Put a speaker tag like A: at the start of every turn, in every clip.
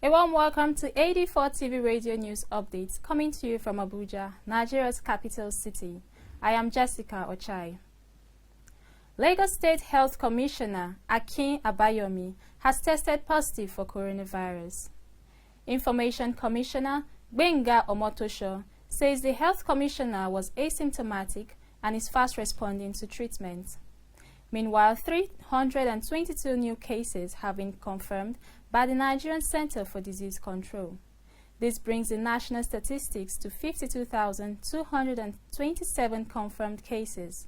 A: A warm welcome to AD4 TV Radio News Updates, coming to you from Abuja, Nigeria's capital city. I am Jessica Ochai. Lagos State Health Commissioner Akin Abayomi has tested positive for coronavirus. Information Commissioner Gbenga Omotosho says the Health Commissioner was asymptomatic and is fast responding to treatment. Meanwhile, 322 new cases have been confirmed by the Nigerian Center for Disease Control. This brings the national statistics to 52,227 confirmed cases.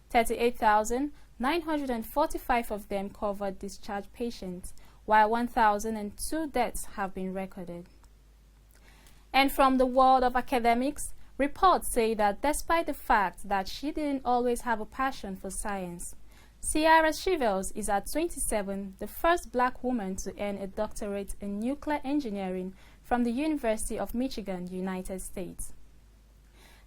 A: 38,945 of them covered discharged patients, while 1,002 deaths have been recorded. And from the world of academics, reports say that despite the fact that she didn't always have a passion for science, Ciara Shivels is at 27 the first black woman to earn a doctorate in nuclear engineering from the University of Michigan, United States.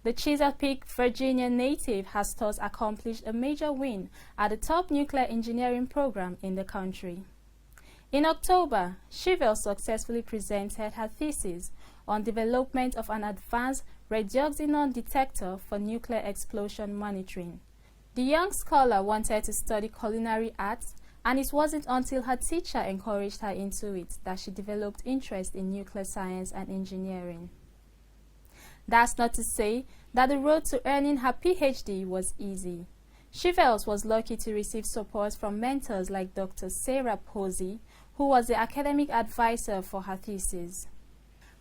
A: The Chesapeake, Virginia native has thus accomplished a major win at the top nuclear engineering program in the country. In October, Shivels successfully presented her thesis on development of an advanced radioxenon detector for nuclear explosion monitoring. The young scholar wanted to study culinary arts, and it wasn't until her teacher encouraged her into it that she developed interest in nuclear science and engineering. That's not to say that the road to earning her PhD was easy. Shivels was lucky to receive support from mentors like Dr. Sarah Posey, who was the academic advisor for her thesis.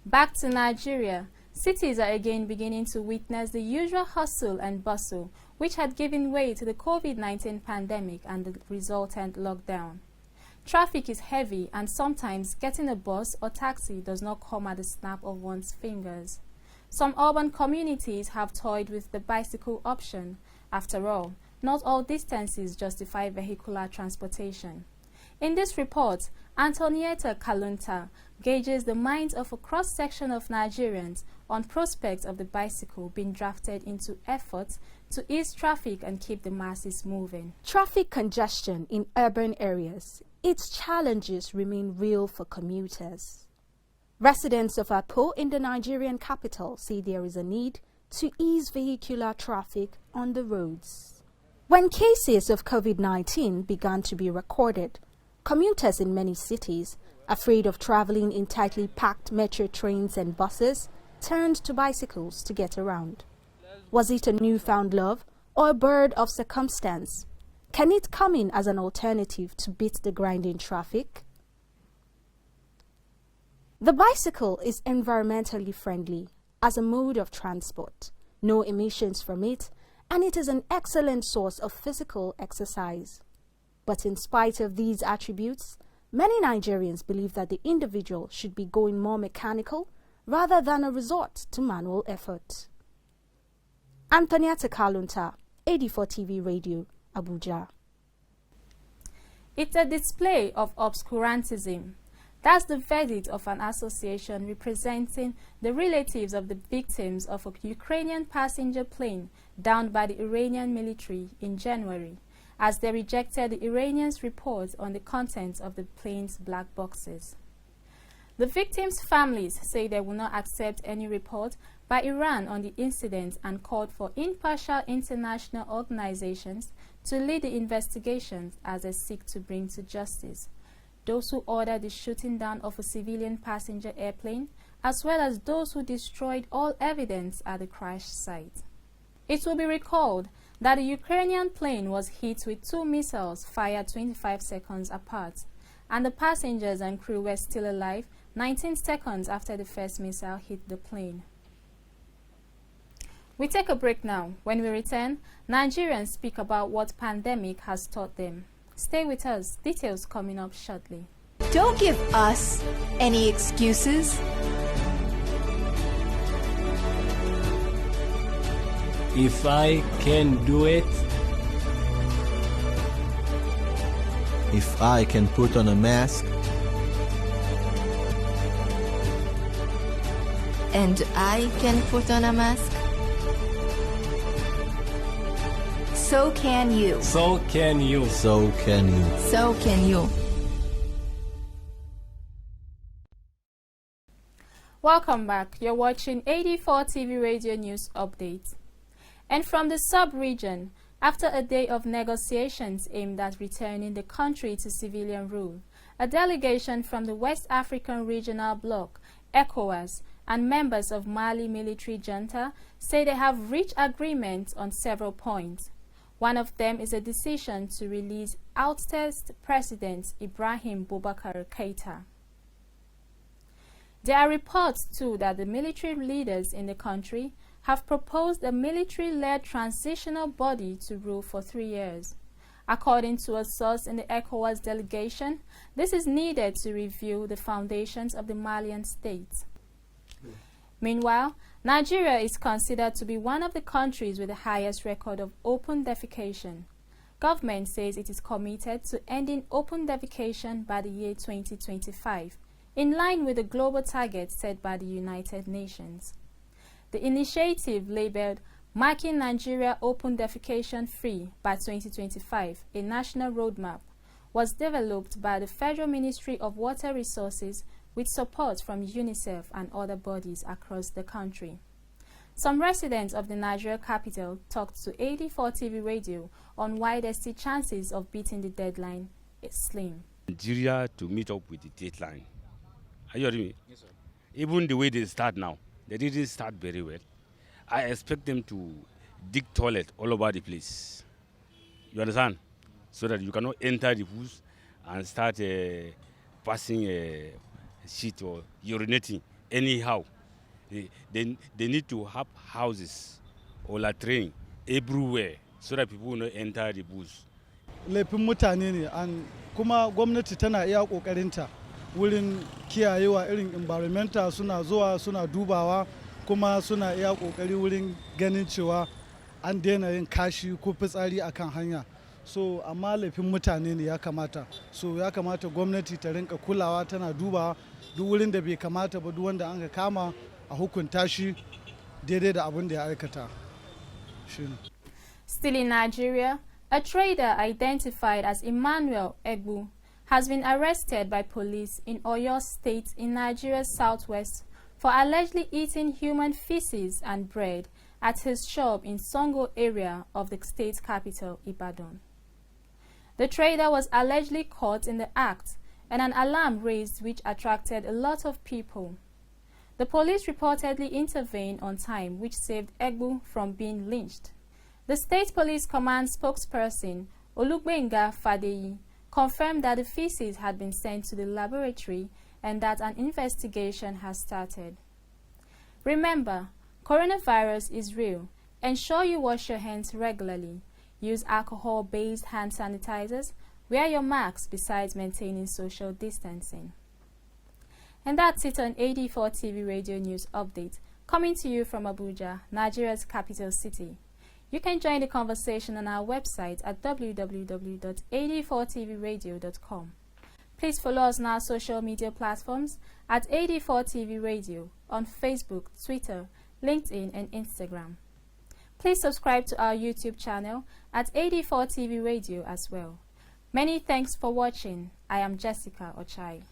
A: Back to Nigeria, cities are again beginning to witness the usual hustle and bustle which had given way to the COVID-19 pandemic and the resultant lockdown. Traffic is heavy, and sometimes getting a bus or taxi does not come at the snap of one's fingers. Some urban communities have toyed with the bicycle option. After all, not all distances justify vehicular transportation. In this report, Antonietta Kalunta gauges the minds of a cross-section of Nigerians on prospects of the bicycle being drafted into efforts to ease traffic and keep the masses moving.
B: Traffic congestion in urban areas, its challenges remain real for commuters. Residents of Akpo in the Nigerian capital say there is a need to ease vehicular traffic on the roads. When cases of COVID-19 began to be recorded, commuters in many cities, afraid of traveling in tightly packed metro trains and buses, turned to bicycles to get around. Was it a newfound love or a bird of circumstance? Can it come in as an alternative to beat the grinding traffic? The bicycle is environmentally friendly as a mode of transport, no emissions from it, and it is an excellent source of physical exercise. But in spite of these attributes, many Nigerians believe that the individual should be going more mechanical rather than a resort to manual effort. Antonietta Kalunta, AD4 TV Radio, Abuja.
A: It's a display of obscurantism. That's the verdict of an association representing the relatives of the victims of a Ukrainian passenger plane downed by the Iranian military in January, as they rejected the Iranians' report on the contents of the plane's black boxes. The victims' families say they will not accept any report by Iran on the incident and called for impartial international organizations to lead the investigations as they seek to bring to justice those who ordered the shooting down of a civilian passenger airplane, as well as those who destroyed all evidence at the crash site. It will be recalled that the Ukrainian plane was hit with 2 missiles fired 25 seconds apart, and the passengers and crew were still alive 19 seconds after the first missile hit the plane. We take a break now. When we return, Nigerians speak about what pandemic has taught them. Stay with us. Details coming up shortly.
C: Don't give us any excuses.
D: If I can do it,
E: if I can put on a mask,
C: and I can put on a mask, so can you.
D: so can you.
E: so can you.
C: So can you.
A: Welcome back. You're watching 84 TV Radio News Update. And from the sub-region, after a day of negotiations aimed at returning the country to civilian rule, a delegation from the West African Regional Bloc, ECOWAS, and members of Mali military junta say they have reached agreement on several points. One of them is a decision to release ousted President Ibrahim Boubacar Keïta. There are reports, too, that the military leaders in the country have proposed a military-led transitional body to rule for 3 years. According to a source in the ECOWAS delegation, this is needed to review the foundations of the Malian state. Meanwhile, Nigeria is considered to be one of the countries with the highest record of open defecation. Government says it is committed to ending open defecation by the year 2025, in line with the global target set by the United Nations. The initiative, labeled Making Nigeria Open Defecation Free by 2025, a national roadmap, was developed by the Federal Ministry of Water Resources with support from UNICEF and other bodies across the country. Some residents of the Nigeria capital talked to 84 TV Radio on why they see chances of beating the deadline is slim.
F: Nigeria to meet up with the deadline. Are you hearing me? Yes, sir. Even the way they start now, they didn't start very well. I expect them to dig toilet all over the place. You understand? So that you cannot enter the bush and start passing shit or urinating anyhow. They need to have houses or latrine everywhere so that people will not enter the bush.
G: Laifin mutane ne, and kuma gwamnati tana iya kokarinta wurin kiyayewa irin environmental suna zuwa suna dubawa kuma suna iya kokari wurin ganin cewa an daina yin kashi ko fitsari akan hanya. So amma laifin mutane ne ya kamata. So ya kamata gwamnati ta rinka kulawa tana dubawa duk wurin da bai kamata ba, duk wanda an ka kama a hukunta shi daidai da abin da ya aikata.
A: Still in Nigeria, a trader identified as Emmanuel Egbu has been arrested by police in Oyo State in Nigeria's southwest for allegedly eating human feces and bread at his shop in Songo area of the state capital, Ibadan. The trader was allegedly caught in the act, and an alarm raised which attracted a lot of people. The police reportedly intervened on time, which saved Egbu from being lynched. The State Police Command spokesperson, Olugbenga Fadeyi, confirmed that the feces had been sent to the laboratory and that an investigation has started. Remember, coronavirus is real. Ensure you wash your hands regularly. Use alcohol-based hand sanitizers. Wear your masks besides maintaining social distancing. And that's it on 84 TV Radio News Update, coming to you from Abuja, Nigeria's capital city. You can join the conversation on our website at www.84tvradio.com. Please follow us on our social media platforms at 84 TV Radio on Facebook, Twitter, LinkedIn, and Instagram. Please subscribe to our YouTube channel at 84 TV Radio as well. Many thanks for watching. I am Jessica Ochai.